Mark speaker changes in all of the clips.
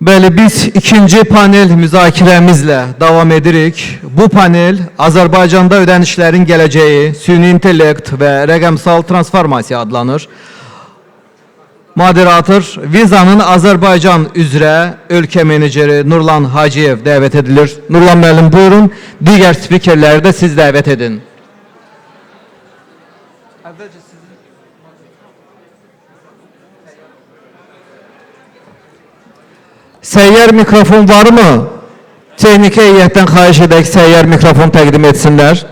Speaker 1: Bəli, biz ikinci panel müzakirəmizlə davam edirik. Bu panel Azərbaycanda ödənişlərin gələcəyi, süni intellekt və rəqəmsal transformasiya adlanır. Moderator Vizanın Azərbaycan üzrə ölkə meneceri Nurlan Hacıyev dəvət edilir. Nurlan müəllim, buyurun. Digər spikerləri də siz dəvət edin. Səyyar mikrofon var mı? Texniki heyətdən xahiş edək, səyyar mikrofon təqdim etsinlər.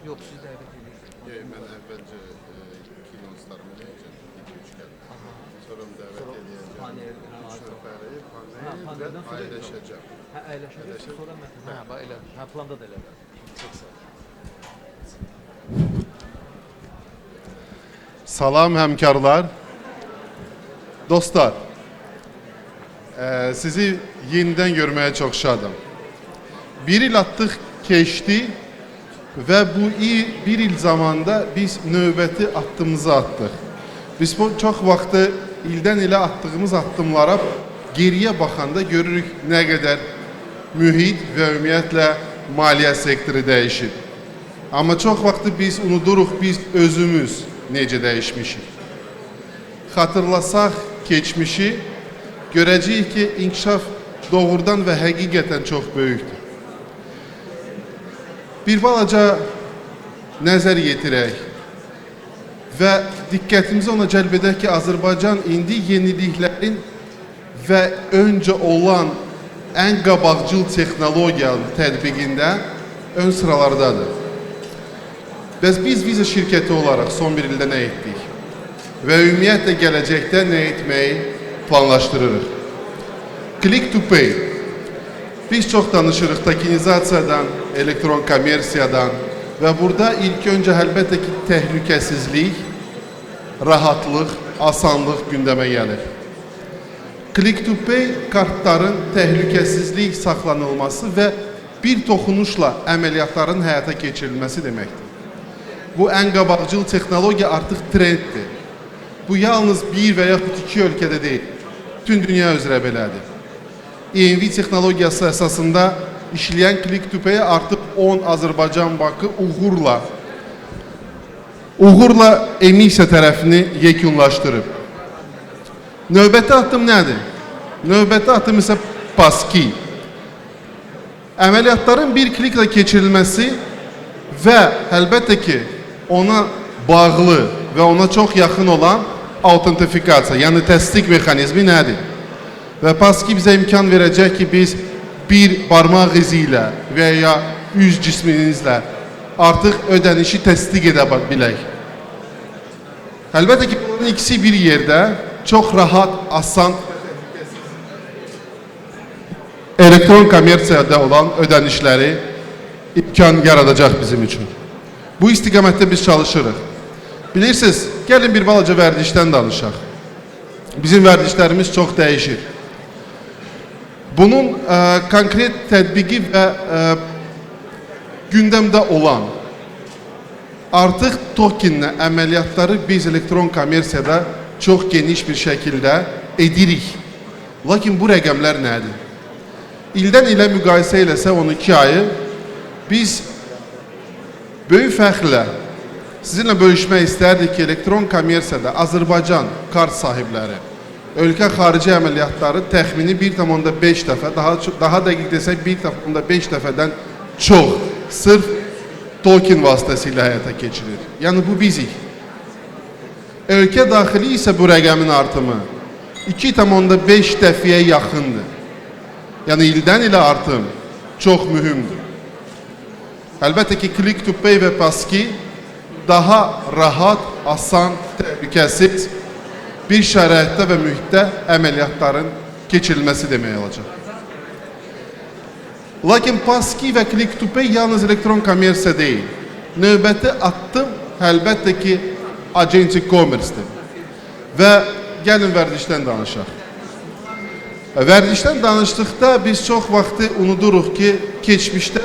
Speaker 1: Yox, siz dəvət edirsiniz.
Speaker 2: Mən əvvəlcə kilonslarımı deyəcəm, 2-3 gəldim. Sonra dəvət edəcəm. Panel, paneldən əyləşəcəm.
Speaker 1: Hə, əyləşəcək, sonra mən... Hə, bax elə, hə, planda da elə.
Speaker 2: Çox sağ olun. Salam həmkarlar. Dostlar, sizi yenidən görməyə çox şadım. Bir il artıq keçdi və bu bir il zamanda biz növbəti addımımızı attıq. Biz çox vaxtı ildən ilə attığımız addımlara geriyə baxanda görürük nə qədər mühit və ümumiyyətlə maliyyə sektoru dəyişib. Amma çox vaxtı biz unuduruq, biz özümüz necə dəyişmişik. Xatırlasaq keçmişi, görəcəyik ki, inkişaf doğrudan və həqiqətən çox böyükdür. Bir balaca nəzər yetirək və diqqətimizi ona cəlb edək ki, Azərbaycan indi yeniliklərin və öncə olan ən qabaqcıl texnologiyanın tətbiqində ön sıralardadır. Biz viza şirkəti olaraq son bir ildə nə etdik və ümumiyyətlə gələcəkdə nə etməyi planlaşdırırıq. Click to pay. Biz çox danışırıq tokenizasiyadan, elektron kommersiyadan və burada ilk öncə əlbəttə ki, təhlükəsizlik, rahatlıq, asanlıq gündəmə gəlir. Click to pay kartların təhlükəsizlik saxlanılması və bir toxunuşla əməliyyatların həyata keçirilməsi deməkdir. Bu ən qabaqcıl texnologiya artıq trenddir. Bu yalnız bir və yaxud iki ölkədə deyil, bütün dünya üzrə belədir. ENV texnologiyası əsasında işləyən Click to Pay artıq 10 Azərbaycan bankı uğurla emisiya tərəfini yekunlaşdırıb. Növbəti addım nədir? Növbəti addım isə Paski. Əməliyyatların bir kliklə keçirilməsi və əlbəttə ki, ona bağlı və ona çox yaxın olan autentifikasiya, yəni təsdiq mexanizmi nədir? Və Paski bizə imkan verəcək ki, biz bir barmaq izi ilə və ya üz cisminizlə artıq ödənişi təsdiq edə bilək. Əlbəttə ki, bunun ikisi bir yerdə çox rahat, asan elektron kommersiyada olan ödənişləri imkan yaradacaq bizim üçün. Bu istiqamətdə biz çalışırıq. Bilirsiniz, gəlin bir balaca vərdişdən danışaq. Bizim vərdişlərimiz çox dəyişir. Bunun konkret tətbiqi və gündəmdə olan artıq tokenlə əməliyyatları biz elektron kommersiyada çox geniş bir şəkildə edirik. Lakin bu rəqəmlər nədir? İldən ilə müqayisə eləsə 12 ayı biz böyük fəxrlə sizinlə bölüşmək istərdik ki, elektron kommersiyada Azərbaycan kart sahibləri ölkə xarici əməliyyatları təxmini 1,5 dəfə, daha dəqiq desək 1,5 dəfədən çox sırf token vasitəsilə həyata keçirir. Yəni bu bizik. Ölkə daxili isə bu rəqəmin artımı 2,5 dəfəyə yaxındır. Yəni ildən ilə artım çox mühümdür. Əlbəttə ki, Click to Pay və Paski daha rahat, asan, təhlükəsiz bir şəraitdə və mühitdə əməliyyatların keçirilməsi demək olacaq. Lakin Paski və Click to Pay yalnız elektron kommersiya deyil. Növbəti addım əlbəttə ki, agentic commerce-dir. Və gəlin vərdişdən danışaq. Vərdişdən danışdıqda biz çox vaxtı unuduruq ki, keçmişdə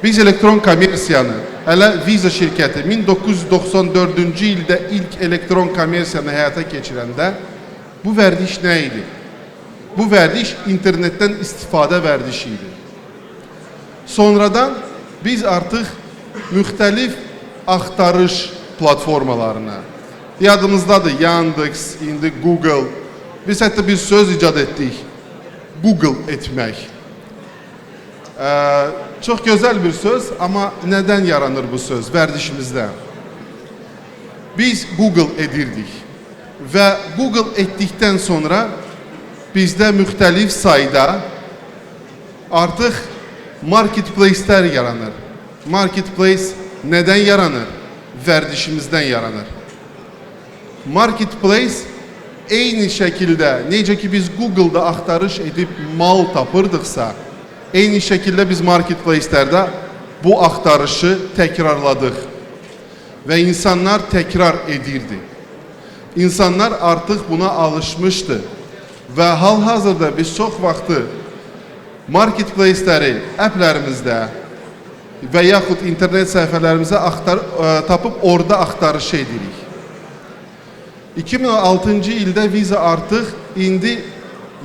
Speaker 2: biz elektron kommersiyanı, hələ Visa şirkəti 1994-cü ildə ilk elektron kommersiyanı həyata keçirəndə bu vərdiş nə idi? Bu vərdiş internetdən istifadə vərdişi idi. Sonradan biz artıq müxtəlif axtarış platformalarına, yadımızdadır Yandex, indi Google, biz hətta bir söz icad etdik, Google etmək. Çox gözəl bir söz, amma nədən yaranır bu söz vərdişimizdə? Biz Google edirdik və Google etdikdən sonra bizdə müxtəlif sayda artıq marketplace-lər yaranır. Marketplace nədən yaranır? Vərdişimizdən yaranır. Marketplace eyni şəkildə, necə ki biz Google-da axtarış edib mal tapırdıqsa, eyni şəkildə biz marketplace-lərdə bu axtarışı təkrarladıq və insanlar təkrar edirdi. İnsanlar artıq buna alışmışdı və hal-hazırda biz çox vaxtı marketplace-ləri applərimizdə və yaxud internet səhifələrimizə tapıb orada axtarış edirik. 2006-cı ildə Visa artıq indi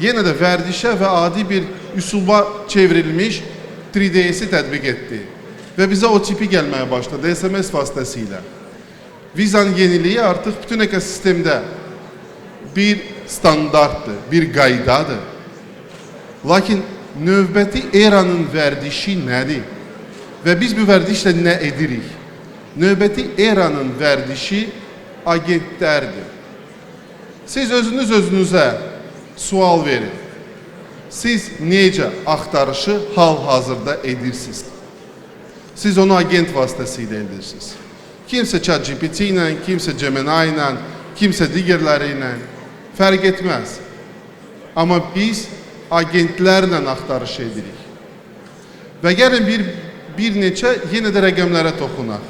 Speaker 2: yenə də vərdişə və adi bir üsuba çevrilmiş 3DS-i tətbiq etdi və bizə o tipi gəlməyə başladı SMS vasitəsilə. Vizanın yeniliyi artıq bütün ekosistemdə bir standartdır, bir qaydadır. Lakin növbəti eranın vərdişi nədir? Və biz bu vərdişlə nə edirik? Növbəti eranın vərdişi agentlərdir. Siz özünüzə sual verin. Siz necə axtarışı hal-hazırda edirsiniz? Siz onu agent vasitəsilə edirsiniz. Kimsə ChatGPT ilə, kimsə Gemini ilə, kimsə digərləri ilə fərq etməz. Amma biz agentlərlə axtarış edirik. Və gəlin bir neçə yenə də rəqəmlərə toxunaq.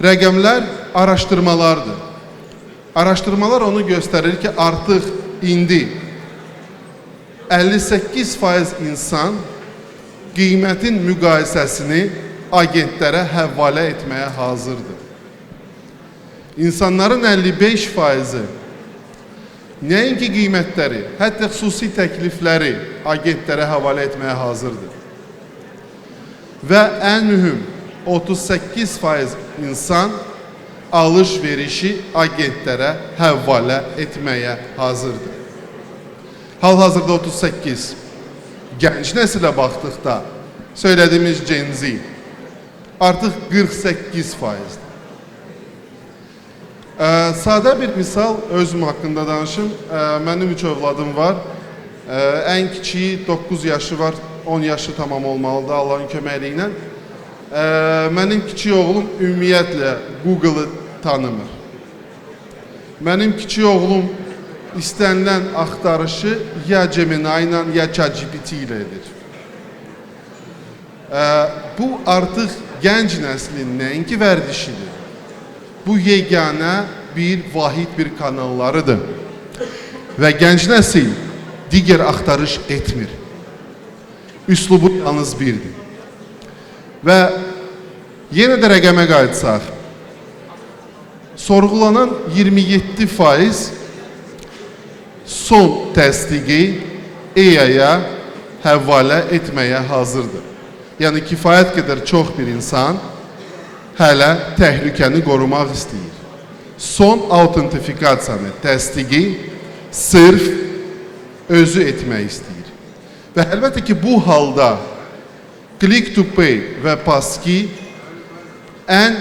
Speaker 2: Rəqəmlər araşdırmalardır. Araşdırmalar onu göstərir ki, artıq indi 58% insan qiymətin müqayisəsini agentlərə həvalə etməyə hazırdır. İnsanların 55%-i nəinki qiymətləri, hətta xüsusi təklifləri agentlərə həvalə etməyə hazırdır. Və ən mühüm, 38% insan alış-verişi agentlərə həvalə etməyə hazırdır. Hal-hazırda 38. Gənc nəsilə baxdıqda, söylədiyimiz Gen Z artıq 48%. Sadə bir misal özüm haqqında danışım. Mənim 3 övladım var. Ən kiçiyi 9 yaşı var, 10 yaşı tamam olmalıdır Allahın köməkliyi ilə. Mənim kiçik oğlum ümumiyyətlə Google-ı tanımır. Mənim kiçik oğlum istənilən axtarışı ya Gemini ilə, ya ChatGPT ilə edir. Bu artıq gənc nəslin nəinki vərdişidir. Bu yeganə bir vahid bir kanallarıdır. Və gənc nəsil digər axtarış etmir. Üslubu yalnız birdir. Və yenə də rəqəmə qayıtsaq, sorğulanan 27% son təsdiqi AI-ya həvalə etməyə hazırdır. Yəni kifayət qədər çox bir insan hələ təhlükəni qorumaq istəyir. Son autentifikasiyanı, təsdiqi sırf özü etmək istəyir. Və əlbəttə ki, bu halda Click to Pay və Passkey ən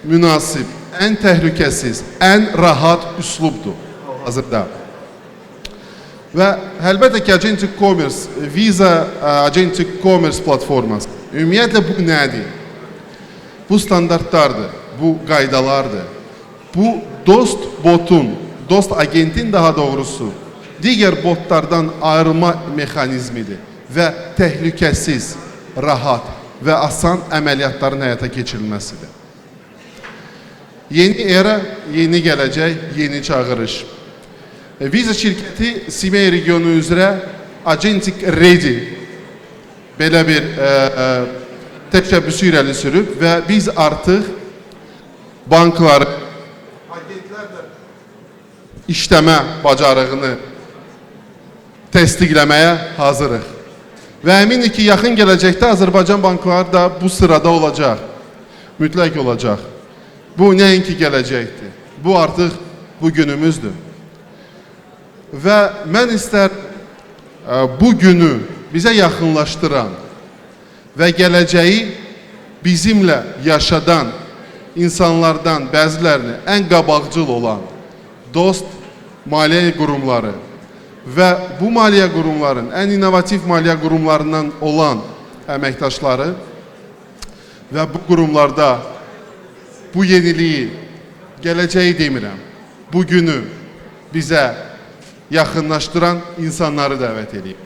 Speaker 2: münasib, ən təhlükəsiz, ən rahat üslubdur hazırda. Və əlbəttə ki, Agentic Commerce, Visa Agentic Commerce platforması, ümumiyyətlə bu nədir? Bu standartlardır, bu qaydalardır. Bu dost botun, dost agentin daha doğrusu, digər botlardan ayrılma mexanizmidir və təhlükəsiz, rahat və asan əməliyyatların həyata keçirilməsidir. Yeni era, yeni gələcək, yeni çağırış. Visa şirkəti Simey regionu üzrə Agentic Ready belə bir təşəbbüsü irəli sürüb və biz artıq bankları agentlərlə işləmə bacarığını təsdiqləməyə hazırıq. Və əminik ki, yaxın gələcəkdə Azərbaycan bankları da bu sırada olacaq, mütləq olacaq. Bu nəinki gələcəkdir, bu artıq bu günümüzdür. Və mən istər bu günü bizə yaxınlaşdıran və gələcəyi bizimlə yaşadan insanlardan bəzilərini ən qabaqcıl olan dost maliyyə qurumları və bu maliyyə qurumların ən innovativ maliyyə qurumlarından olan əməkdaşları və bu qurumlarda bu yeniliyi, gələcəyi demirəm, bu günü bizə yaxınlaşdıran insanları dəvət edeyim.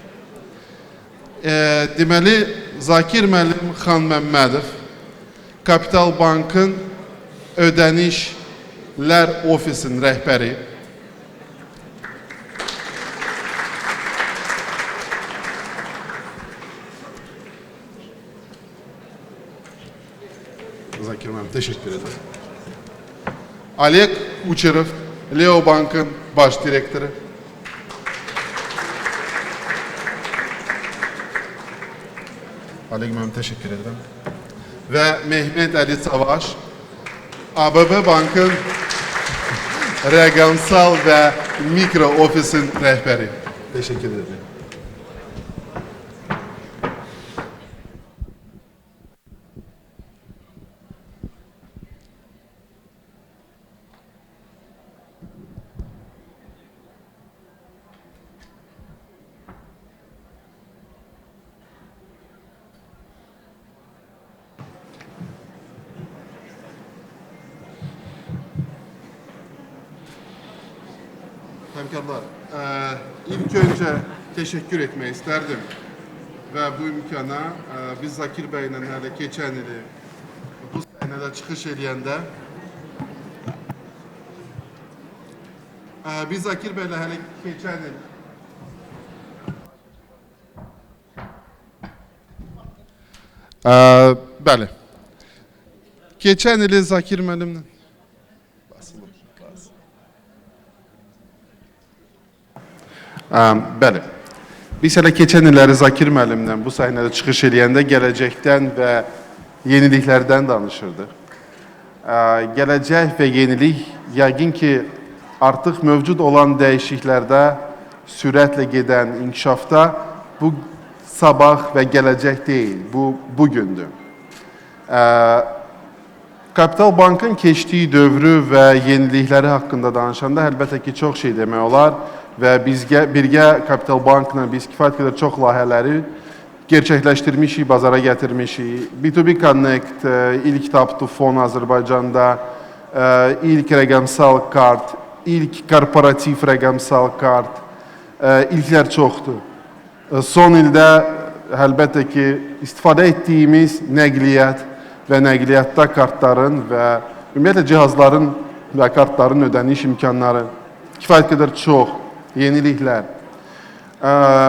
Speaker 2: Deməli, Zakir müəllim Xan Məmmədov Kapital Bankın ödənişlər ofisinin rəhbəri. Zakir müəllim, təşəkkür ederim. Oleg Uçerov, Leo Bank'ın baş direktörü. Oleg müəllim, təşəkkür ederim. Və Mehmet Ali Savaş, ABB Bank'ın rəqəmsal və mikro ofisin rəhbəri. Təşəkkür ederim. Həmkarlar, ilk önce teşekkür etmək isterdim və bu imkana biz Zakir bəylə hələ keçən ili bu səhnədə çıxış eləyəndə biz Zakir bəylə hələ keçən il bəli, keçən ili Zakir müəllimlə bəli. Biz hələ keçən illəri Zakir müəllimlə bu səhnədə çıxış eləyəndə gələcəkdən və yeniliklərdən danışırdıq. Gələcək və yenilik yəqin ki, artıq mövcud olan dəyişikliklərdə sürətlə gedən inkişafda bu sabah və gələcək deyil, bu bugündür. Kapital Bank'ın keçdiyi dövrü və yenilikləri haqqında danışanda əlbəttə ki, çox şey demək olar. Və birgə Kapital Bank'la biz kifayət qədər çox layihələri gerçəkləşdirmişik, bazara gətirmişik. B2B Connect, ilk Tap to Fon Azərbaycanda, ilk rəqəmsal kart, ilk korporativ rəqəmsal kart, ilklər çoxdur. Son ildə əlbəttə ki, istifadə etdiyimiz nəqliyyat və nəqliyyatda kartların və ümumiyyətlə cihazların və kartların ödəniş imkanları kifayət qədər çox. Yeniliklər.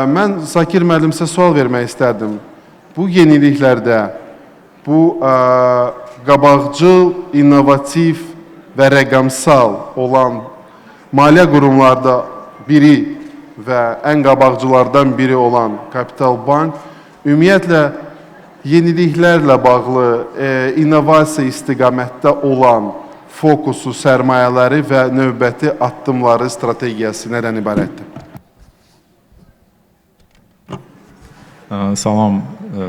Speaker 2: Mən Zakir müəllimsə sual vermək istərdim. Bu yeniliklərdə, bu qabaqcıl, innovativ və rəqəmsal olan maliyyə qurumlarda biri və ən qabaqcılardan biri olan Kapital Bank ümumiyyətlə yeniliklərlə bağlı innovasiya istiqamətdə olan fokusu, sərmayələri və növbəti addımları, strategiyası nədən ibarətdir?
Speaker 3: Salam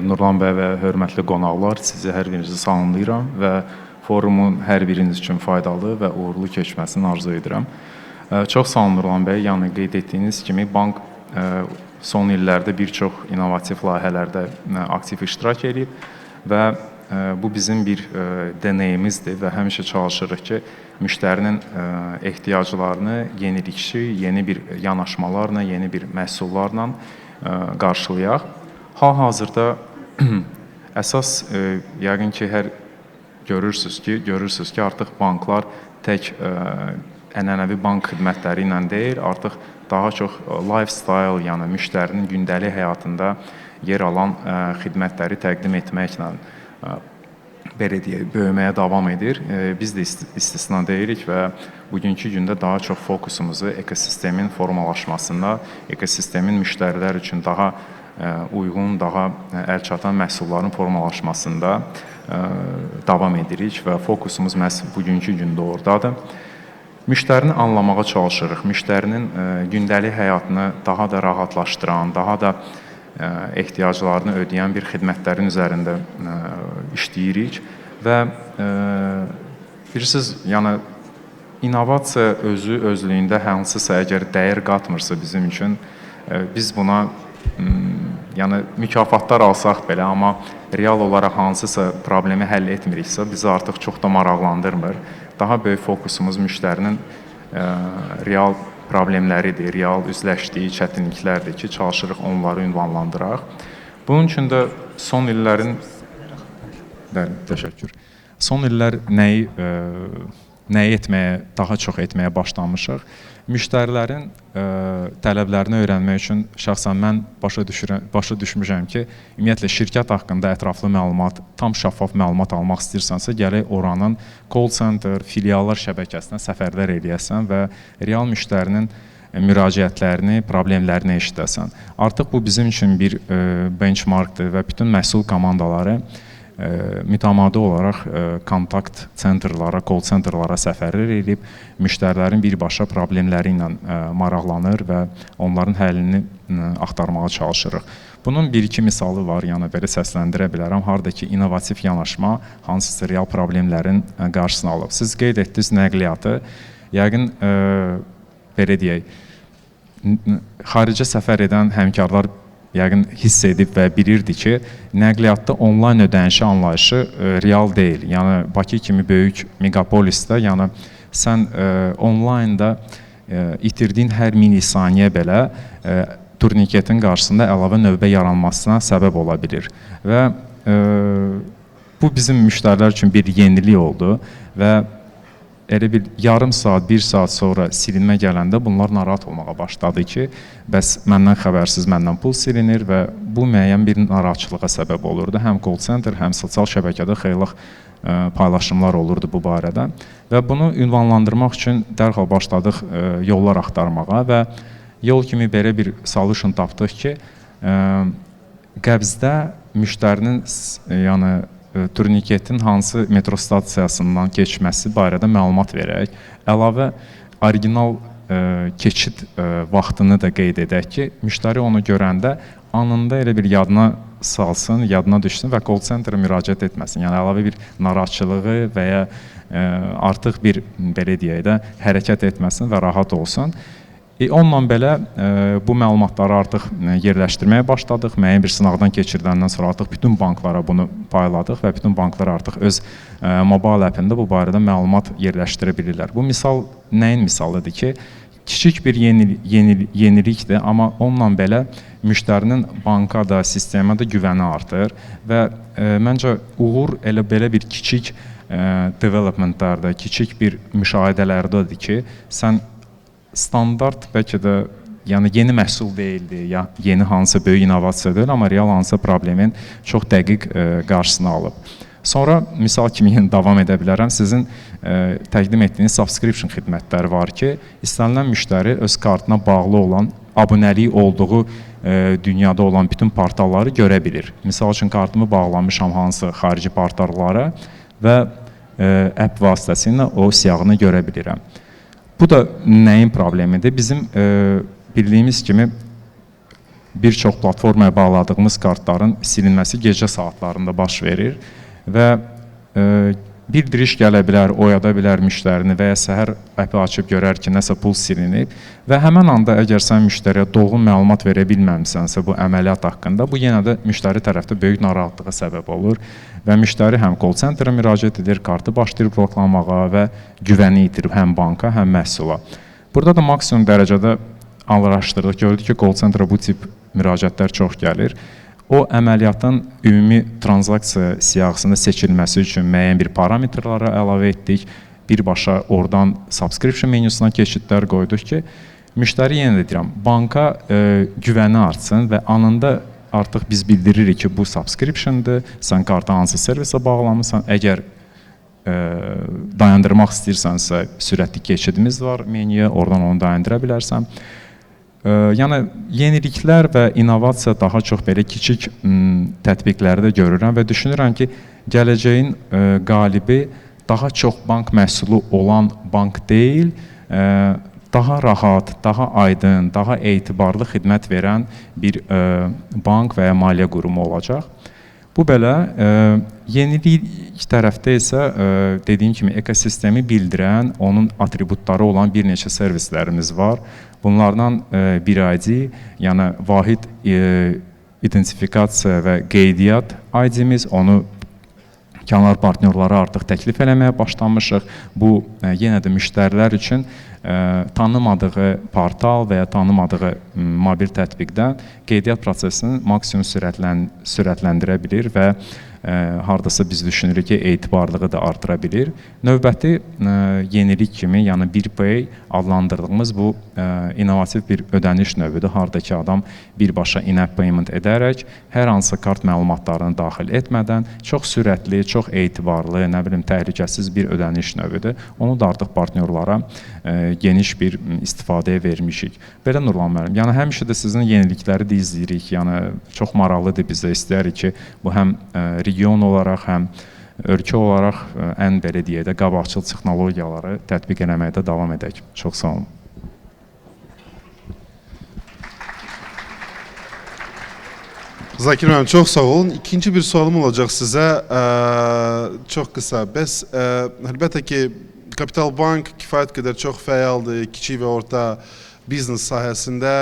Speaker 3: Nurlan bəy və hörmətli qonaqlar, sizi hər birinizi salamlayıram və forumun hər biriniz üçün faydalı və uğurlu keçməsini arzu edirəm. Çox sağ olun Nurlan bəy, yəni qeyd etdiyiniz kimi bank son illərdə bir çox innovativ layihələrdə aktiv iştirak edib və bu bizim bir deneyimizdir və həmişə çalışırıq ki, müştərinin ehtiyaclarını yenilikçi, yeni bir yanaşmalarla, yeni bir məhsullarla qarşılayaq. Hal-hazırda əsas yəqin ki, görürsünüz ki, artıq banklar tək ənənəvi bank xidmətləri ilə deyil, artıq daha çox lifestyle, yəni müştərinin gündəlik həyatında yer alan xidmətləri təqdim etməklə belə deyək, böyüməyə davam edir. Biz də istisna deyilik və bugünkü gündə daha çox fokusumuzu ekosistemin formalaşmasında, ekosistemin müştərilər üçün daha uyğun, daha əlçatan məhsulların formalaşmasında davam edirik və fokusumuz məhz bugünkü gündə oradadır. Müştərini anlamağa çalışırıq. Müştərinin gündəlik həyatını daha da rahatlaşdıran, daha da ehtiyaclarını ödəyən bir xidmətlərin üzərində işləyirik və bilirsiniz, yəni innovasiya özlüyündə hansısa əgər dəyər qatmırsa bizim üçün, biz buna yəni mükafatlar alsaq belə, amma real olaraq hansısa problemi həll etmiriksə, bizi artıq çox da maraqlandırmır. Daha böyük fokusumuz müştərinin real problemləridir, real üzləşdiyi çətinliklərdir ki, çalışırıq onları ünvanlandıraq. Bunun üçün də son illərin təşəkkür. Son illər nəyi etməyə, daha çox etməyə başlamışıq. Müştərilərin tələblərini öyrənmək üçün şəxsən mən başa düşmüşəm ki, ümumiyyətlə şirkət haqqında ətraflı məlumat, tam şəffaf məlumat almaq istəyirsənsə, gərək oranın call center, filiallar şəbəkəsinə səfərlər eləyəsən və real müştərinin müraciətlərini, problemlərini eşidəsən. Artıq bu bizim üçün bir benchmarkdır və bütün məhsul komandaları mütəmadi olaraq kontakt centerlara, call centerlara səfərlər edib, müştərilərin birbaşa problemləri ilə maraqlanır və onların həllini axtarmağa çalışırıq. Bunun bir-iki misalı var, yəni belə səsləndirə bilərəm. Harada ki, innovativ yanaşma hansısa real problemlərin qarşısını alıb. Siz qeyd etdiniz nəqliyyatı, yəqin belə deyək, xaricə səfər edən həmkarlar yəqin hiss edib və bilirdi ki, nəqliyyatda onlayn ödənişi anlayışı real deyil. Yəni Bakı kimi böyük megapolisdə, yəni sən onlaynda itirdiyin hər milisaniyə belə turniketin qarşısında əlavə növbə yaranmasına səbəb ola bilir. Və bu bizim müştərilər üçün bir yenilik oldu və elə bir yarım saat, bir saat sonra silinmə gələndə bunlar narahat olmağa başladı ki, bəs məndən xəbərsiz məndən pul silinir və bu müəyyən bir narahatçılığa səbəb olurdu. Həm call center, həm sosial şəbəkədə xeyli paylaşımlar olurdu bu barədə və bunu ünvanlandırmaq üçün dərhal başladıq yollar axtarmağa və yol kimi belə bir solution tapdıq ki, qəbzdə müştərinin yəni turniketin hansı metro stansiyasından keçməsi barədə məlumat verək. Əlavə orijinal keçid vaxtını da qeyd edək ki, müştəri onu görəndə anında elə bir yadına salsın, yadına düşsün və call centerə müraciət etməsin. Yəni əlavə bir narahatçılığı və ya artıq bir belə deyək də hərəkət etməsin və rahat olsun. Onunla belə bu məlumatları artıq yerləşdirməyə başladıq. Müəyyən bir sınaqdan keçirdəndən sonra artıq bütün banklara bunu payladıq və bütün banklar artıq öz mobil appində bu barədə məlumat yerləşdirə bilirlər. Bu misal nəyin misalıdır ki, kiçik bir yenilikdir, amma onunla belə müştərinin banka da, sistemə də güvəni artır və məncə uğur elə belə bir kiçik developmentlərdə, kiçik bir müşahidələrdədir ki, sən standart bəlkə də yəni yeni məhsul deyildi, ya yeni hansısa böyük innovasiya deyil, amma real hansısa problemin çox dəqiq qarşısını alıb. Sonra misal kimi yenə davam edə bilərəm. Sizin təqdim etdiyiniz subscription xidmətləri var ki, istənilən müştəri öz kartına bağlı olan, abunəlik olduğu dünyada olan bütün portalları görə bilir. Misal üçün kartımı bağlamışam hansı xarici portallara və app vasitəsilə o siyahını görə bilirəm. Bu da nəyin problemidir? Bizim bildiyimiz kimi bir çox platformaya bağladığımız kartların silinməsi gecə saatlarında baş verir və bir diriş gələ bilər, oyada bilər müştərini və ya səhər əpi açıb görər ki, nəsə pul silinib və həmən anda əgər sən müştəriyə dolğun məlumat verə bilməmisənsə bu əməliyyat haqqında, bu yenə də müştəri tərəfdə böyük narahatlığa səbəb olur və müştəri həm call centerə müraciət edir, kartı başlayır bloklanmağa və güvəni itirib həm banka, həm məhsula. Burada da maksimum dərəcədə araşdırdıq, gördük ki, call centerə bu tip müraciətlər çox gəlir. O əməliyyatın ümumi transaksiya siyahısında seçilməsi üçün müəyyən bir parametrlara əlavə etdik. birbaşa oradan subscription menüsünə keçidlər qoyduq ki, müştəri yenə də deyirəm, banka güvəni artsın və anında artıq biz bildiririk ki, bu subscriptiondır, sən kartı hansı servisə bağlamısan, əgər dayandırmaq istəyirsənsə, sürətli keçidimiz var menyuya, oradan onu dayandıra bilərsən. Yəni, yeniliklər və innovasiya daha çox belə kiçik tətbiqlərdə görürəm və düşünürəm ki, gələcəyin qalibi daha çox bank məhsulu olan bank deyil, daha rahat, daha aydın, daha etibarlı xidmət verən bir bank və ya maliyyə qurumu olacaq. Bu belə, yenilik tərəfdə isə dediyim kimi ekosistemi bildirən, onun atributları olan bir neçə servislərimiz var. Bunlardan bir ID, yəni vahid identifikasiya və qeydiyyat ID-miz, onu kənar partnyorlara artıq təklif eləməyə başlamışıq. Bu, yenə də müştərilər üçün tanımadığı portal və ya tanımadığı mobil tətbiqdən qeydiyyat prosesini maksimum sürətləndirə bilir və hardasa biz düşünürük ki, etibarlığı da artıra bilir. Növbəti yenilik kimi, yəni BirPay adlandırdığımız bu innovativ bir ödəniş növüdür. Hardakı adam birbaşa in-app payment edərək, hər hansı kart məlumatlarını daxil etmədən çox sürətli, çox etibarlı, nə bilim, təhlükəsiz bir ödəniş növüdür. Onu da artıq partnyorlara geniş bir istifadəyə vermişik. Belə Nurlan müəllim, yəni həmişə də sizin yenilikləri də izləyirik, yəni çox maraqlıdır bizə, istəyirik ki, bu həm region olaraq, həm ölkə olaraq ən belə deyək də qabaqcıl texnologiyaları tətbiq eləməkdə davam edək. Çox sağ olun.
Speaker 2: Zakir müəllim, çox sağ olun. İkinci bir sualım olacaq sizə. Çox qısa. Bəs, əlbəttə ki, Kapital Bank kifayət qədər çox fəaldır, kiçik və orta biznes sahəsində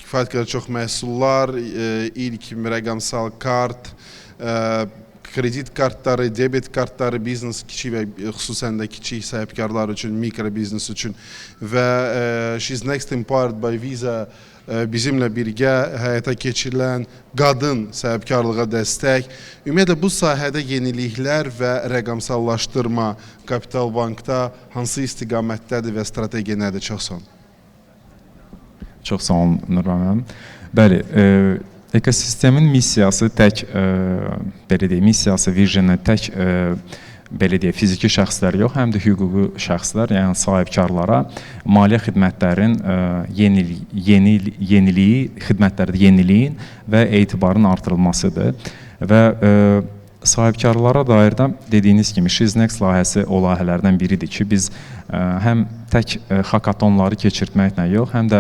Speaker 2: kifayət qədər çox məhsullar, ilk rəqəmsal kart, kredit kartları, debit kartları biznes, kiçik və xüsusən də kiçik sahibkarlar üçün, mikro biznes üçün və She's Next Empowered by Visa bizimlə birgə həyata keçirilən qadın sahibkarlığa dəstək. Ümumiyyətlə, bu sahədə yeniliklər və rəqəmsallaşdırma Kapital Bankda hansı istiqamətdədir və strategiya nədir? Çox sağ olun.
Speaker 3: Çox sağ olun, Nurlan müəllim. Bəli, ekosistemin missiyası tək, belə deyək, missiyası, vizyonu tək, belə deyək, fiziki şəxslər yox, həm də hüquqi şəxslər, yəni sahibkarlara maliyyə xidmətlərin yeniliyi, xidmətlərdə yeniliyin və etibarın artırılmasıdır. Və sahibkarlara dair də dediyiniz kimi She's Next layihəsi o layihələrdən biridir ki, biz həm tək hakatonları keçirtməklə yox, həm də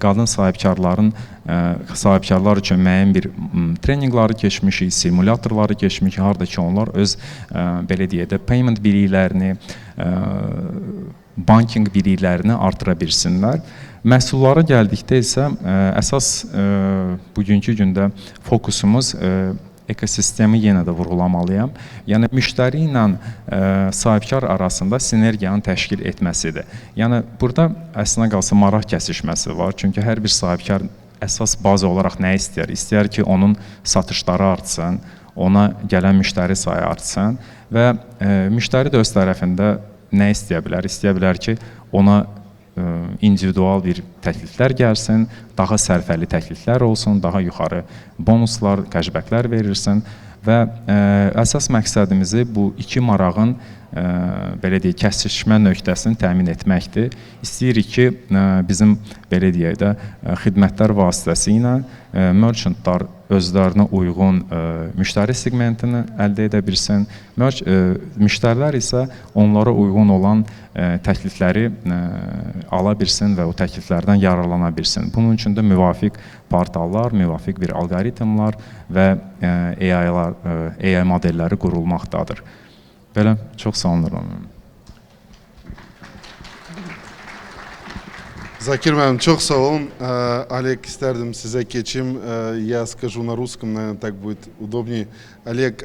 Speaker 3: qadın sahibkarlar üçün müəyyən bir treninqları keçmişik, simulyatorları keçmişik, harada ki, onlar öz, belə deyək də, payment biliklərini, banking biliklərini artıra bilsinlər. Məhsullara gəldikdə isə əsas bugünkü gündə fokusumuz ekosistemi yenə də vurğulamalıyam. Yəni, müştəri ilə sahibkar arasında sinergiyanın təşkil etməsidir. Yəni, burada əslində qalsa maraq kəsişməsi var. Çünki hər bir sahibkar əsas baza olaraq nə istəyər? İstəyər ki, onun satışları artsın, ona gələn müştəri sayı artsın və müştəri də öz tərəfində nə istəyə bilər? İstəyə bilər ki, ona individual bir təkliflər gəlsin, daha sərfəli təkliflər olsun, daha yuxarı bonuslar, cashbacklər verirsin və əsas məqsədimizi bu iki marağın belə deyək, kəsişmə nöqtəsini təmin etməkdir. İstəyirik ki, bizim belə deyək də xidmətlər vasitəsilə merchantlar özlərinə uyğun müştəri segmentini əldə edə bilsin. Müştərilər isə onlara uyğun olan təklifləri ala bilsin və o təkliflərdən yararlana bilsin. Bunun üçün də müvafiq portallar, müvafiq bir alqoritmlar və AI modelləri qurulmaqdadır. Belə, çox sağ olun.
Speaker 2: Закир Иванович, çok sağ olun. Олег, isterdim size geçim. Я скажу на русском, наверное, так будет удобнее. Олег,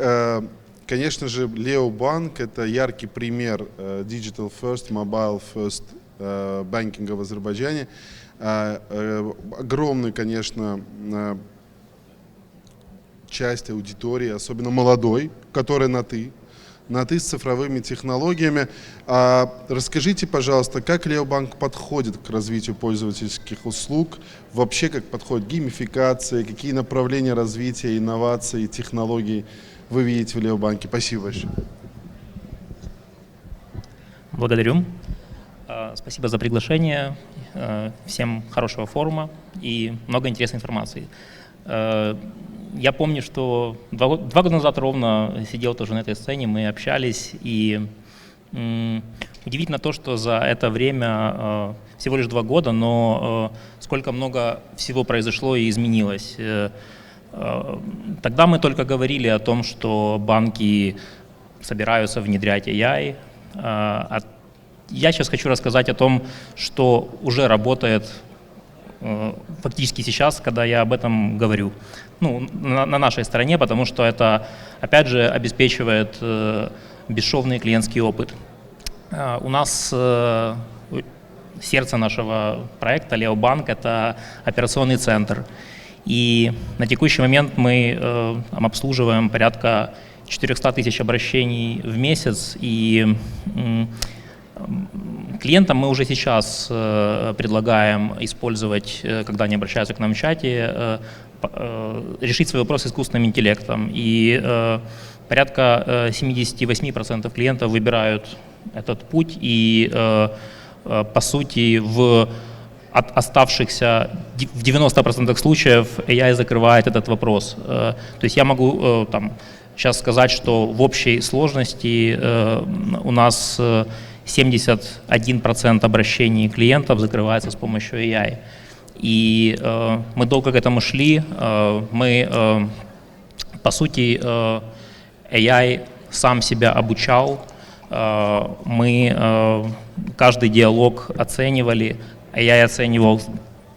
Speaker 2: конечно же, Leo Bank – это яркий пример Digital First, Mobile First банкинга в Азербайджане. Огромный, конечно, часть аудитории, особенно молодой, которая на «ты». на «ты» с цифровыми технологиями. Расскажите, пожалуйста, как Леобанк подходит к развитию пользовательских услуг, вообще как подходит геймификация, какие направления развития, инноваций, технологий вы видите в Леобанке? Спасибо большое.
Speaker 4: Благодарю. Спасибо за приглашение. Всем хорошего форума и много интересной информации. Я помню, что два года назад ровно сидел тоже на этой сцене, мы общались, и удивительно то, что за это время, всего лишь 2 года, но сколько много всего произошло и изменилось. Тогда мы только говорили о том, что банки собираются внедрять AI. Я сейчас хочу рассказать о том, что уже работает фактически сейчас, когда я об этом говорю. Ну, на нашей стороне, потому что это, опять же, обеспечивает бесшовный клиентский опыт. У нас сердце нашего проекта Леобанк — это операционный центр. И на текущий момент мы обслуживаем порядка 400 тысяч обращений в месяц, и клиентам мы уже сейчас предлагаем использовать, когда они обращаются к нам в чате, решить свои вопросы искусственным интеллектом. И порядка 78% клиентов выбирают этот путь, и по сути в оставшихся в 90% случаев AI закрывает этот вопрос. То есть я могу сейчас сказать, что в общей сложности у нас 71% обращений клиентов закрывается с помощью AI. И мы долго к этому шли. Мы, по сути, AI сам себя обучал. Мы каждый диалог оценивали. AI оценивал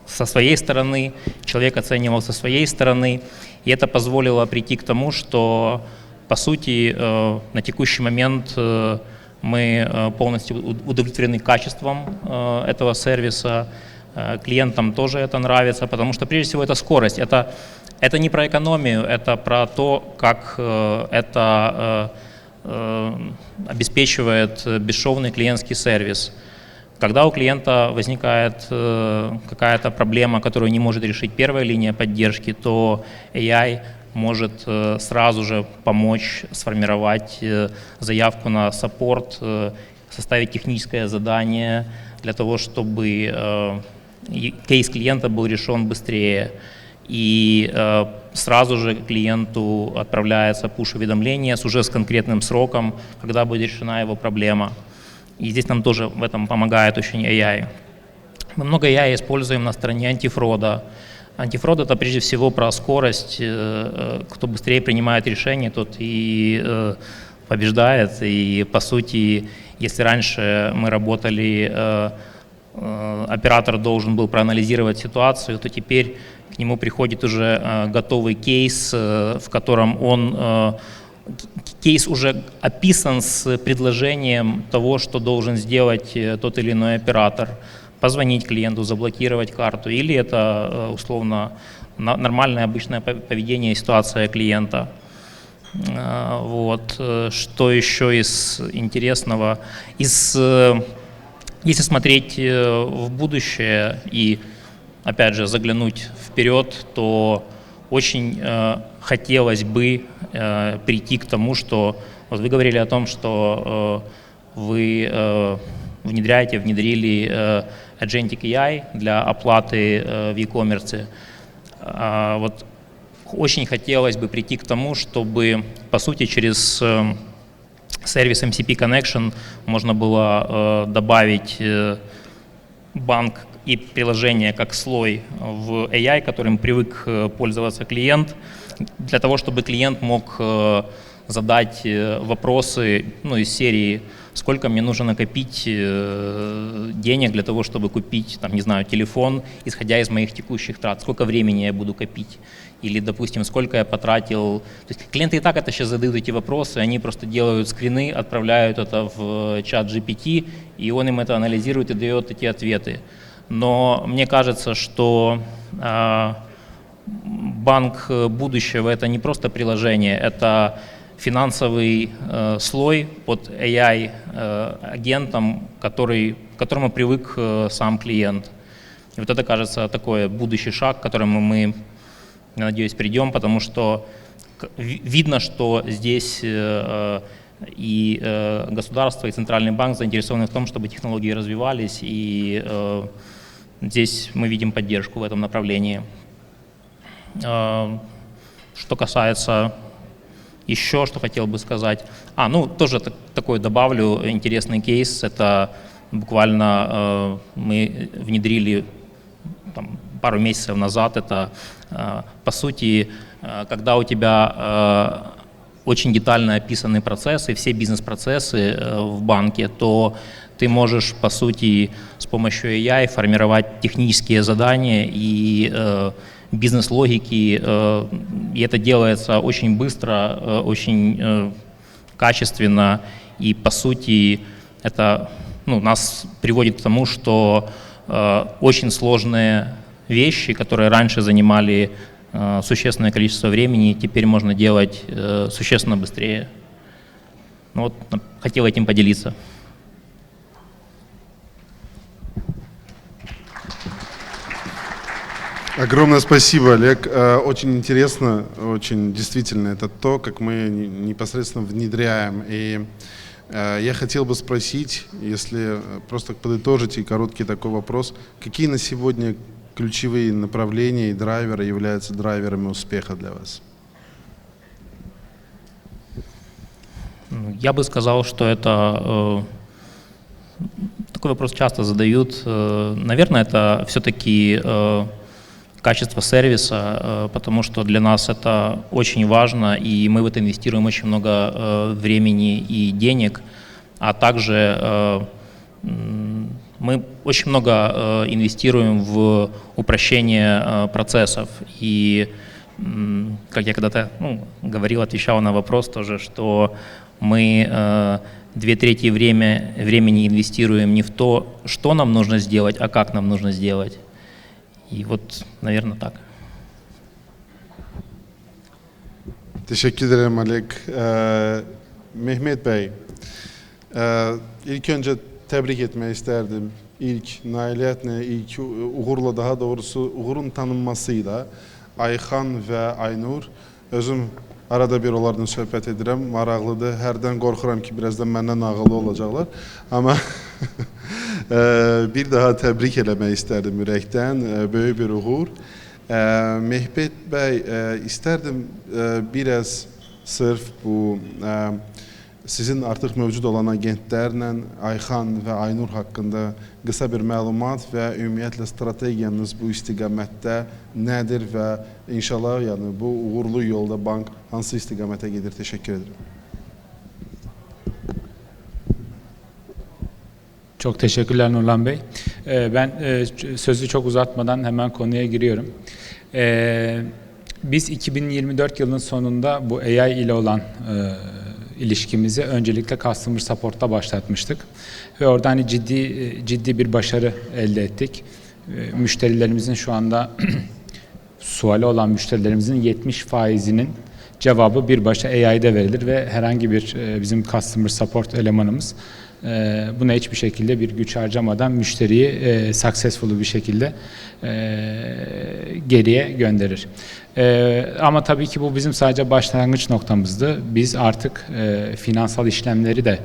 Speaker 4: со своей стороны, человек оценивал со своей стороны. И это позволило прийти к тому, что, по сути, на текущий момент мы полностью удовлетворены качеством этого сервиса. Клиентам тоже это нравится, потому что прежде всего это скорость. Это не про экономию, это про то, как это обеспечивает бесшовный клиентский сервис. Когда у клиента возникает какая-то проблема, которую не может решить первая линия поддержки, то AI может сразу же помочь сформировать заявку на саппорт, составить техническое задание для того, чтобы кейс клиента был решен быстрее. И сразу же клиенту отправляется пуш-уведомление с конкретным сроком, когда будет решена его проблема. И здесь нам тоже в этом помогает очень AI. Мы много AI используем на стороне антифрода. Антифрод — это прежде всего про скорость. Кто быстрее принимает решение, тот и побеждает. И по сути, если раньше мы работали, оператор должен был проанализировать ситуацию, то теперь к нему приходит уже готовый кейс, в котором кейс уже описан с предложением того, что должен сделать тот или иной оператор. Позвонить клиенту, заблокировать карту, или это условно нормальное обычное поведение и ситуация клиента. Вот. Что еще из интересного? Если смотреть в будущее и, опять же, заглянуть вперед, то очень хотелось бы прийти к тому, что вот вы говорили о том, что вы внедрили Agentic AI для оплаты в e-commerce. Вот очень хотелось бы прийти к тому, чтобы, по сути, через сервис MCP Connection можно было добавить банк и приложение как слой в AI, которым привык пользоваться клиент, для того, чтобы клиент мог задать вопросы из серии: сколько мне нужно накопить денег для того, чтобы купить, телефон, исходя из моих текущих трат, сколько времени я буду копить, или, допустим, сколько я потратил. То есть клиенты и так это сейчас задают эти вопросы, они просто делают скрины, отправляют это в чат GPT, и он им это анализирует и дает эти ответы. Но мне кажется, что банк будущего — это не просто приложение, это финансовый слой под AI-агентом, к которому привык сам клиент. И вот это, кажется, такой будущий шаг, к которому мы, я надеюсь, придем, потому что видно, что здесь и государство, и Центральный банк заинтересованы в том, чтобы технологии развивались, и здесь мы видим поддержку в этом направлении. Что касается еще, что хотел бы сказать. Тоже такой добавлю интересный кейс. Это буквально мы внедрили пару месяцев назад. Это, по сути, когда у тебя очень детально описаны процессы, все бизнес-процессы в банке, то ты можешь, по сути, с помощью AI формировать технические задания и бизнес-логики, и это делается очень быстро, очень качественно, и, по сути, это нас приводит к тому, что очень сложные вещи, которые раньше занимали существенное количество времени, теперь можно делать существенно быстрее. Хотел этим поделиться.
Speaker 2: Огромное спасибо, Олег. Очень интересно, очень действительно, это то, как мы непосредственно внедряем. И я хотел бы спросить, если просто подытожить и короткий такой вопрос, какие на сегодня ключевые направления и драйверы являются драйверами успеха для вас?
Speaker 4: Я бы сказал, что это такой вопрос часто задают. Наверное, это все-таки качество сервиса, потому что для нас это очень важно, и мы в это инвестируем очень много времени и денег, а также мы очень много инвестируем в упрощение процессов. И, как я когда-то говорил, отвечал на вопрос тоже, что мы 2/3 времени инвестируем не в то, что нам нужно сделать, а как нам нужно сделать. И вот, naверное, так.
Speaker 2: Teşekkür ederim Alek. Mehmet Bey, ilk önce tebrik etmek isterdim. İlk nailiyyatla, ilk uğurla, daha doğrusu uğurun tanınmasıyla Ayxan ve Aynur, özüm arada bir onlardan söhbət edirəm, maraqlıdır. Hərdən qorxuram ki, birazdan məndən ağıllı olacaqlar. Amma bir daha təbrik eləmək istərdim ürəkdən, böyük bir uğur. Mehmet Bey, istərdim biraz sırf bu sizin artıq mövcud olan agentlərlə Ayxan və Aynur haqqında qısa bir məlumat və ümumiyyətlə strategiyanız bu istiqamətdə nədir və inşallah bu uğurlu yolda bank hansı istiqamətə gedir? Teşekkür ederim.
Speaker 5: Çok teşekkürler Nurlan Bey. Ben sözü çok uzatmadan hemen konuya giriyorum. Biz 2024 yılının sonunda bu AI ile olan ilişkimizi öncelikle Customer Support'ta başlatmıştık. Ve orada hani ciddi bir başarı elde ettik. Müşterilerimizin şu anda suali olan müşterilerimizin 70%'inin cevabı bir başa AI'de verilir ve herhangi bir bizim Customer Support elemanımız buna hiçbir şekilde bir güç harcamadan müşteriyi successful bir şekilde geriye gönderir. Ama tabii ki bu bizim sadece başlangıç noktamızdı. Biz artık finansal işlemleri de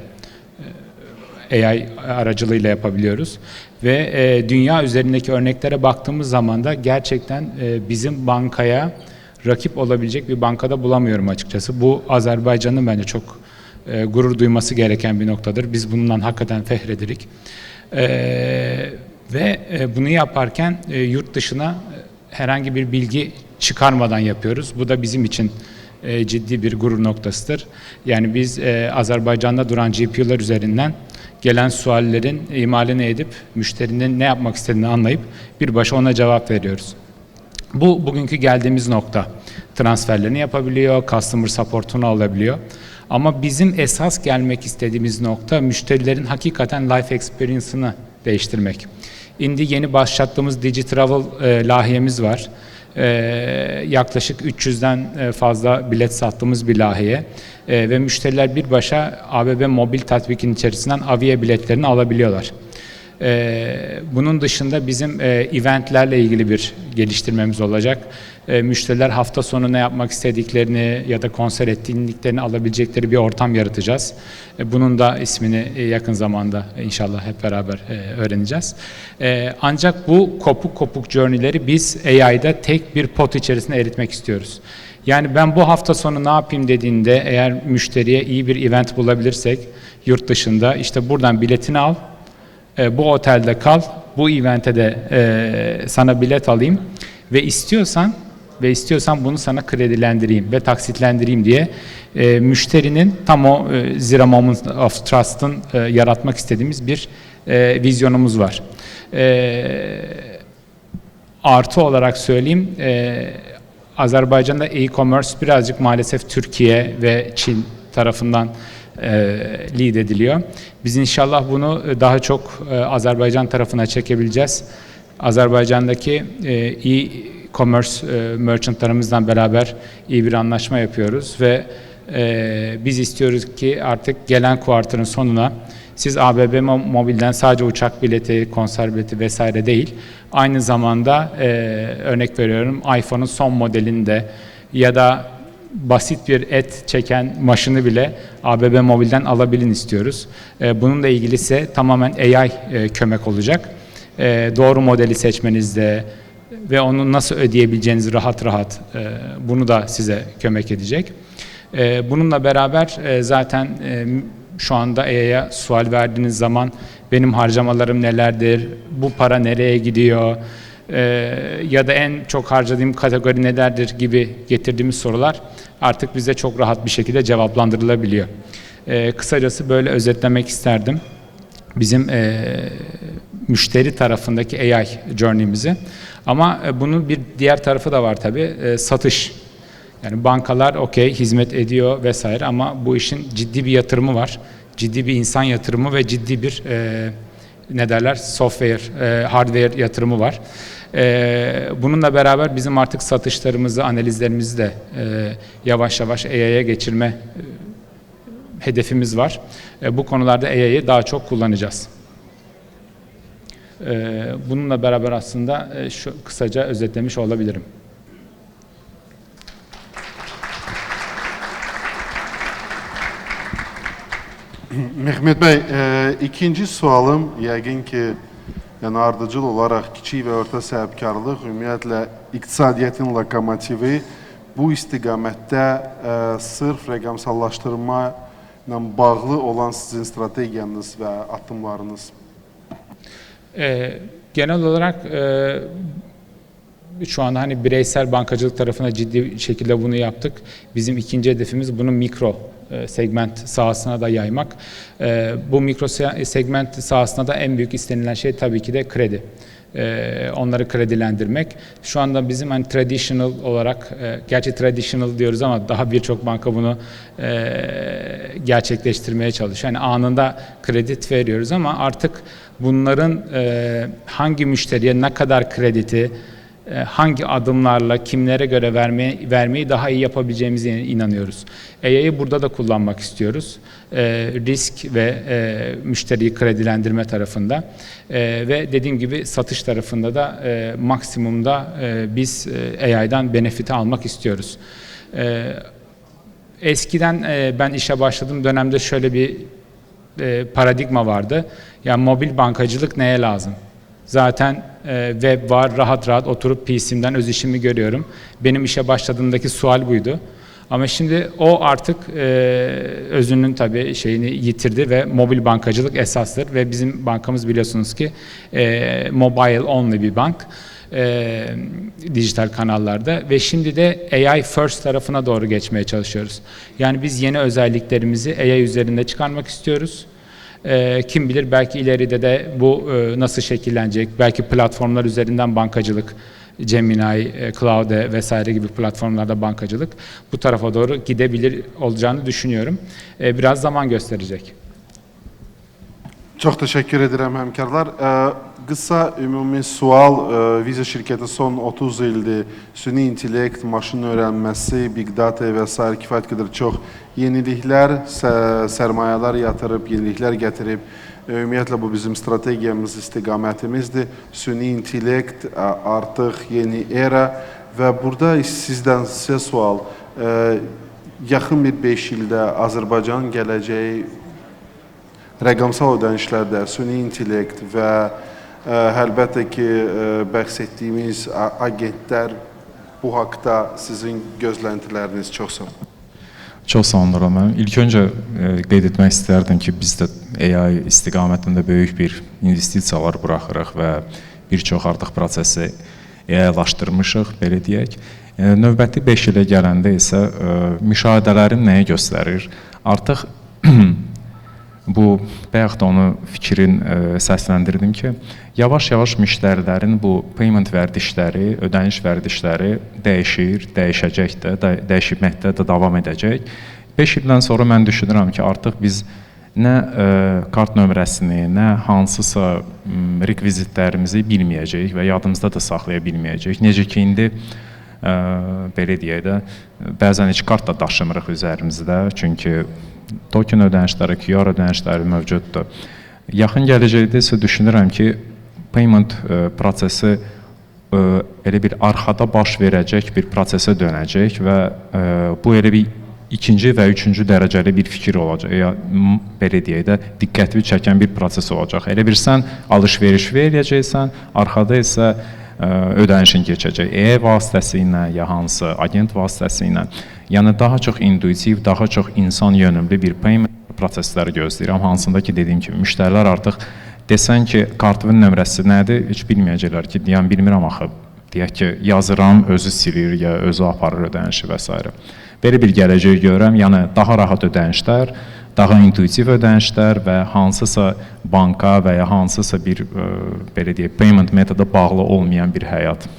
Speaker 5: AI aracılığıyla yapabiliyoruz. Ve dünya üzerindeki örneklere baktığımız zaman da gerçekten bizim bankaya rakip olabilecek bir bankada bulamıyorum açıkçası. Bu Azerbaycan'ın bence çok gurur duyması gereken bir noktadır. Biz bundan hakikaten fehredirik. Ve bunu yaparken yurt dışına herhangi bir bilgi çıkarmadan yapıyoruz. Bu da bizim için ciddi bir gurur noktasıdır. Yani biz Azerbaycan'da duran GPU'lar üzerinden gelen suallerin imalini edip müşterinin ne yapmak istediğini anlayıp bir başa ona cevap veriyoruz. Bu bugünkü geldiğimiz nokta. Transferlerini yapabiliyor, customer support'unu alabiliyor. Ama bizim esas gelmek istediğimiz nokta müşterilerin hakikaten life experience'ını değiştirmek. Şimdi yeni başlattığımız DigiTravel lahiyemiz var. Yaklaşık 300'den fazla bilet sattığımız bir lahiye. Ve müşteriler birbaşa ABB mobil tatbikin içerisinden Avia biletlerini alabiliyorlar. Bunun dışında bizim eventlerle ilgili bir geliştirmemiz olacak. Müşteriler hafta sonu ne yapmak istediklerini ya da konser etkinliklerini alabilecekleri bir ortam yaratacağız. Bunun da ismini yakın zamanda inşallah hep beraber öğreneceğiz. Ancak bu kopuk kopuk journey'leri biz AI'da tek bir pot içerisinde eritmek istiyoruz. Yani ben bu hafta sonu ne yapayım dediğinde eğer müşteriye iyi bir event bulabilirsek yurt dışında işte buradan biletini al, bu otelde kal, bu evente de sana bilet alayım ve istiyorsan bunu sana kredilendireyim ve taksitlendireyim diye müşterinin tam o Zero Moment of Trust'ın yaratmak istediğimiz bir vizyonumuz var. Artı olarak söyleyeyim, Azerbaycan'da e-commerce birazcık maalesef Türkiye ve Çin tarafından lead ediliyor. Biz inşallah bunu daha çok Azerbaycan tarafına çekebileceğiz. Azerbaycan'daki e-commerce merchantlarımızla beraber iyi bir anlaşma yapıyoruz ve biz istiyoruz ki artık gelen kuartırın sonuna siz ABB Mobil'den sadece uçak bileti, konser bileti vesaire değil, aynı zamanda örnek veriyorum iPhone'un son modelinde ya da basit bir et çeken maşını bile ABB Mobil'den alabilin istiyoruz. Bununla ilgili ise tamamen AI kömek olacak. Doğru modeli seçmenizde ve onu nasıl ödeyebileceğinizi rahat bunu da size kömek edecek. Bununla beraber zaten şu anda AI'ya sual verdiğiniz zaman benim harcamalarım nelerdir, bu para nereye gidiyor ya da en çok harcadığım kategori nelerdir gibi getirdiğimiz sorular artık bize çok rahat bir şekilde cevaplandırılabiliyor. Kısacası böyle özetlemek isterdim bizim müşteri tarafındaki AI journey'mizi. Ama bunun bir diğer tarafı da var tabii, satış. Yani bankalar okey hizmet ediyor vesaire ama bu işin ciddi bir yatırımı var. Ciddi bir insan yatırımı ve ciddi bir ne derler software, hardware yatırımı var. Bununla beraber bizim artık satışlarımızı, analizlerimizi de yavaş yavaş AI'ye geçirme hedefimiz var. Bu konularda AI'yi daha çok kullanacağız. Bununla beraber aslında şu kısaca özetlemiş olabilirim.
Speaker 2: Mehmet Bey, ikinci sualım yəqin ki, yəni ardıcıl olaraq kiçik və orta sahibkarlıq, ümumiyyətlə iqtisadiyyətin lokomotivi bu istiqamətdə sırf rəqəmsallaşdırma ilə bağlı olan sizin strategiyanız və addımlarınız?
Speaker 5: Genel olarak şu anda hani bireysel bankacılık tarafına ciddi şekilde bunu yaptık. Bizim ikinci hedefimiz bunu mikro segment sahasına da yaymak. Bu mikro segment sahasına da en büyük istenilen şey tabii ki de kredi. Onları kredilendirmek. Şu anda bizim hani traditional olarak, gerçi traditional diyoruz ama daha birçok banka bunu gerçekleştirmeye çalışıyor. Yani anında kredi veriyoruz ama artık bunların hangi müşteriye ne kadar krediti, hangi adımlarla, kimlere göre vermeyi daha iyi yapabileceğimize inanıyoruz. AI'yi burada da kullanmak istiyoruz. Risk ve müşteriyi kredilendirme tarafında. Ve dediğim gibi satış tarafında da maksimumda biz AI'dan benefiti almak istiyoruz. Eskiden ben işe başladığım dönemde şöyle bir paradigma vardı. Yani mobil bankacılık neye lazım? Zaten web var, rahat oturup PC'mden öz işimi görüyorum. Benim işe başladığımdaki sual buydu. Ama şimdi o artık özünün tabii şeyini yitirdi ve mobil bankacılık esastır. Ve bizim bankamız biliyorsunuz ki mobile only bir bank. Dijital kanallarda ve şimdi de AI first tarafına doğru geçmeye çalışıyoruz. Yani biz yeni özelliklerimizi AI üzerinde çıkarmak istiyoruz. Kim bilir belki ileride de bu nasıl şekillenecek? Belki platformlar üzerinden bankacılık, Gemini, Cloud'e vesaire gibi platformlarda bankacılık bu tarafa doğru gidebilir olacağını düşünüyorum. Biraz zaman gösterecek.
Speaker 2: Çox təşəkkür edirəm həmkarlar. Qısa ümumi sual, Visa şirkəti son 30 ildir süni intellekt, maşın öyrənməsi, big data və s. kifayət qədər çox yeniliklər, sərmayələr yatırıb, yeniliklər gətirib. Ümumiyyətlə bu bizim strategiyamız, istiqamətimizdir. Süni intellekt artıq yeni era və burada sizdən sizə sual, yaxın bir 5 ildə Azərbaycanın gələcəyi rəqəmsal ödənişlərdə süni intellekt və əlbəttə ki, bəhs etdiyimiz agentlər bu haqda sizin gözləntiləriniz çox sağ olun.
Speaker 3: Çox sağ olun Rəman. İlk öncə qeyd etmək istərdim ki, biz də AI istiqamətində böyük bir investisiyalar buraxırıq və bir çox artıq prosesi AI-laşdırmışıq, belə deyək. Növbəti 5 ilə gələndə isə müşahidələrim nəyə göstərir? Artıq bu, bayaq da onu fikrin səsləndirdim ki, yavaş-yavaş müştərilərin bu payment vərdişləri, ödəniş vərdişləri dəyişir, dəyişəcək də, dəyişməkdə də davam edəcək. 5 ildən sonra mən düşünürəm ki, artıq biz nə kart nömrəsini, nə hansısa rekvizitlərimizi bilməyəcəyik və yadımızda da saxlaya bilməyəcəyik. Necə ki, indi belə deyək də, bəzən heç kart da daşımırıq üzərimizdə, çünki token ödənişləri, QR ödənişləri mövcuddur. Yaxın gələcəkdə isə düşünürəm ki, payment prosesi elə bir arxada baş verəcək bir prosesə dönəcək və bu elə bir ikinci və üçüncü dərəcəli bir fikir olacaq, ya belə deyək də, diqqətli çəkən bir proses olacaq. Elə bir sən alış-veriş verəcəksən, arxada isə ödənişin keçəcək. Vasitəsi ilə, ya hansı agent vasitəsi ilə. Yəni daha çox intuitiv, daha çox insan yönümlü bir payment prosesləri gözləyirəm. Hansında ki, dediyim kimi, müştərilər artıq desən ki, kartın nömrəsi nədir, heç bilməyəcəklər ki, deyən bilmirəm axı. Deyək ki, yazıram, özü silir, ya özü aparır ödənişi və s. Belə bir gələcək görürəm, yəni daha rahat ödənişlər, daha intuitiv ödənişlər və hansısa banka və ya hansısa bir, belə deyək, payment metoda bağlı olmayan bir həyat.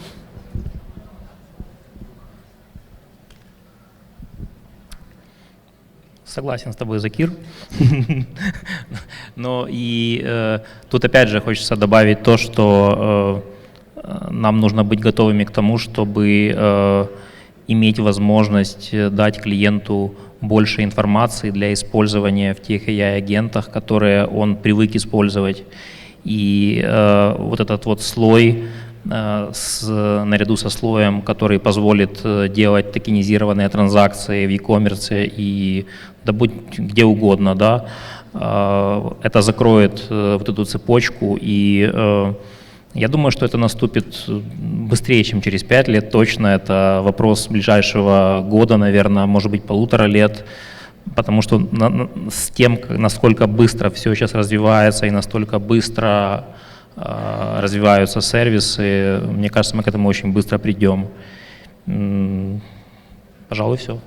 Speaker 4: Согласен с тобой, Закир. Но и тут опять же хочется добавить то, что нам нужно быть готовыми к тому, чтобы иметь возможность дать клиенту больше информации для использования в тех AI-агентах, которые он привык использовать. И вот этот вот слой наряду со слоем, который позволит делать токенизированные транзакции в e-commerce и да будь где угодно, да, это закроет вот эту цепочку, и я думаю, что это наступит быстрее, чем через 5 лет точно. Это вопрос ближайшего года, наверное, может быть, 1,5 лет, потому что с тем, насколько быстро все сейчас развивается и настолько быстро развиваются сервисы, мне кажется, мы к этому очень bыстro придем. Pожалуй, все.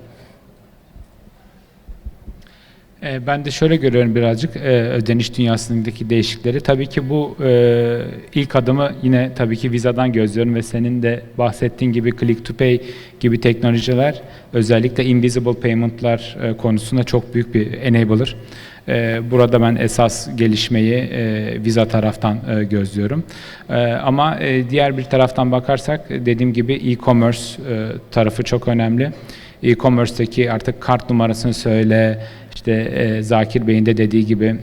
Speaker 5: Ben de şöyle görüyorum birazcık ödeniş dünyasındaki değişiklikleri. Tabii ki bu ilk adımı yine tabii ki Visa'dan gözlüyorum ve senin de bahsettiğin gibi Click to Pay gibi teknolojiler özellikle invisible payment'lar konusunda çok büyük bir enabler. Burada ben esas gelişmeyi Visa taraftan gözlüyorum. Ama diğer bir taraftan bakarsak dediğim gibi e-commerce tarafı çok önemli. E-commerce'deki artık kart numarasını söyle, işte Zakir Bey'in de dediği gibi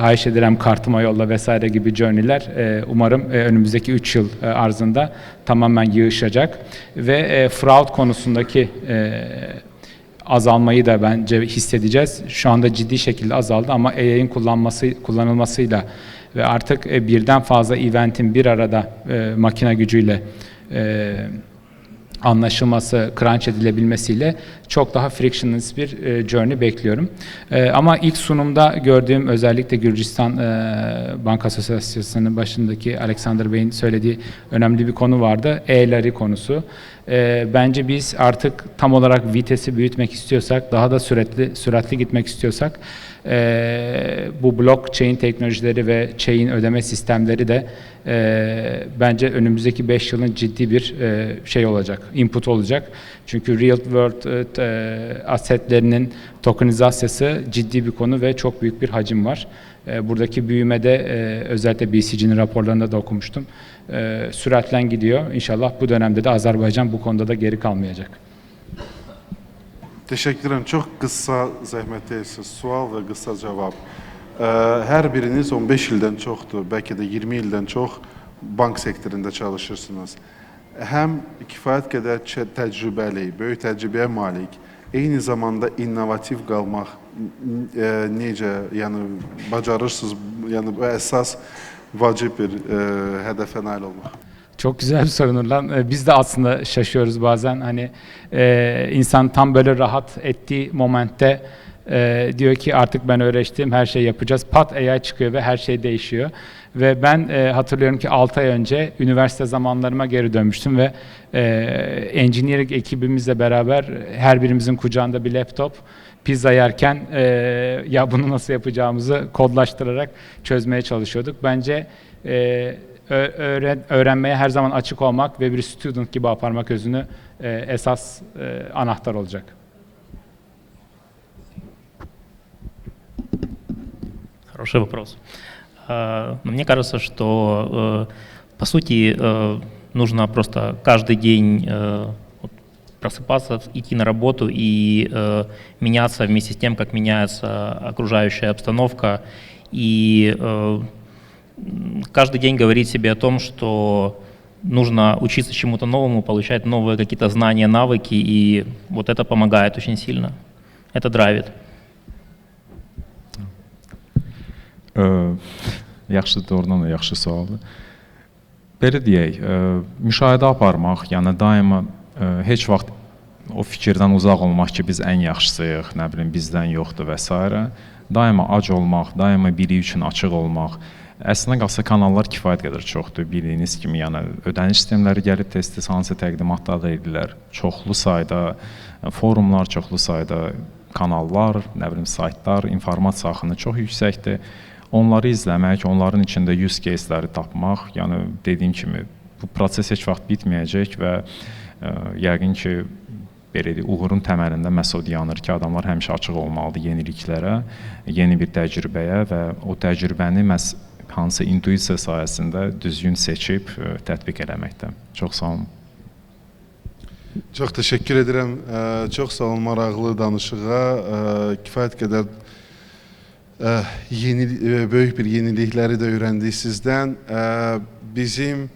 Speaker 5: Ayşe Direm kartıma yolla vesaire gibi journey'ler umarım önümüzdeki 3 yıl arzında tamamen yığışacak ve fraud konusundaki azalmayı da bence hissedeceğiz. Şu anda ciddi şekilde azaldı ama AI'nin kullanılmasıyla ve artık birden fazla eventin bir arada makine gücüyle anlaşılması, crunch edilebilmesiyle çok daha frictionless bir journey bekliyorum. Ama ilk sunumda gördüğüm özellikle Gürcistan Banka Asosyasyası'nın başındaki Alexander Bey'in söylediği önemli bir konu vardı. E-Lari konusu. Bence biz artık tam olarak vitesi büyütmek istiyorsak, daha da süratli gitmek istiyorsak bu blockchain teknolojileri ve chain ödeme sistemleri de bence önümüzdeki 5 yılın ciddi bir şey olacak, input olacak. Çünkü real world assetlerinin tokenizasyası ciddi bir konu ve çok büyük bir hacim var. Buradaki büyümede özellikle BCG'nin raporlarında da okumuştum. Süratle gidiyor. İnşallah bu dönemde de Azerbaycan bu konuda da geri kalmayacak.
Speaker 2: Teşekkür ederim. Çok kısa zəhmət edirsiniz. Sual və qısa cavab. Hər biriniz 15 ildən çoxdur, bəlkə də 20 ildən çox bank sektorunda çalışırsınız. Həm kifayət qədər təcrübəli, böyük təcrübəyə malik, eyni zamanda innovativ qalmaq necə, yəni bacarırsınız, yəni bu əsas vacib bir hədəfə nail olmaq.
Speaker 5: Çok güzel bir soru Nurlan. Biz de aslında şaşıyoruz bazen. Hani insan tam böyle rahat ettiği momentte diyor ki artık ben öğretim, her şeyi yapacağız. Pat AI çıkıyor ve her şey değişiyor. Ve ben hatırlıyorum ki 6 ay önce üniversite zamanlarıma geri dönmüştüm ve engineering ekibimizle beraber her birimizin kucağında bir laptop, pizza yerken ya bunu nasıl yapacağımızı kodlaştırarak çözmeye çalışıyorduk. Bence öğrenmeye her zaman açık olmak ve bir student gibi aparmak özünü esas anahtar olacak.
Speaker 4: Хороший вопрос. Мне кажется, что, по сути, нужно просто каждый день просыпаться, идти на работу и меняться вместе с тем, как меняется окружающая обстановка. И каждый день говорить себе о том, что нужно учиться чему-то новому, получать новые какие-то знания, навыки, и вот это помогает очень сильно. Это драйвит.
Speaker 3: Yaxşı, doğrudan da yaxşı sualdır. Belə deyək, müşahidə aparmaq, yəni daima heç vaxt o fikirdən uzaq olmaq ki, biz ən yaxşısıyıq, nə bilim, bizdən yoxdur və s. Daima ac olmaq, daima biri üçün açıq olmaq. Əslində qalsa kanallar kifayət qədər çoxdur, bildiyiniz kimi, yəni ödəniş sistemləri gəlib tez-tez hansı təqdimatlar da edirlər. Çoxlu sayda forumlar, çoxlu sayda kanallar, nə bilim, saytlar, informasiya axını çox yüksəkdir. Onları izləmək, onların içində use case-ləri tapmaq, yəni dediyim kimi bu proses heç vaxt bitməyəcək və yəqin ki, belə deyək, uğurun təməlində məhz o dayanır ki, adamlar həmişə açıq olmalıdır yeniliklərə, yeni bir təcrübəyə və o təcrübəni məhz hansı intuisiya sayəsində düzgün seçib tətbiq eləməkdə. Çox sağ olun.
Speaker 2: Çox təşəkkür edirəm. Çox sağ olun maraqlı danışığa. Kifayət qədər böyük bir yenilikləri də öyrəndik sizdən. Bizim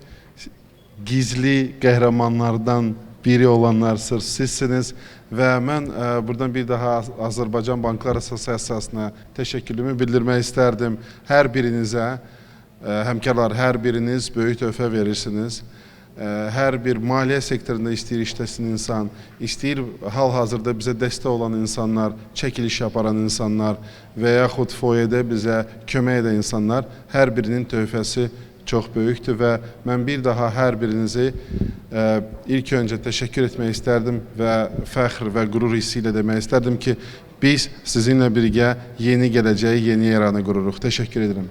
Speaker 2: gizli qəhrəmanlardan biri olanlar sırf sizsiniz və mən buradan bir daha Azərbaycan Banklar Assosiasiyasına təşəkkürümü bildirmək istərdim. Hər birinizə, həmkarlar, hər biriniz böyük töhfə verirsiniz. Hər bir maliyyə sektorunda istəyir işləsin insan, istəyir hal-hazırda bizə dəstək olan insanlar, çəkiliş yaparan insanlar və yaxud foyedə bizə kömək edən insanlar, hər birinin töhfəsi çox böyükdür və mən bir daha hər birinizi ilk öncə təşəkkür etmək istərdim və fəxr və qürur hissi ilə demək istərdim ki, biz sizinlə birgə yeni gələcəyi, yeni eranı qururuq. Təşəkkür edirəm.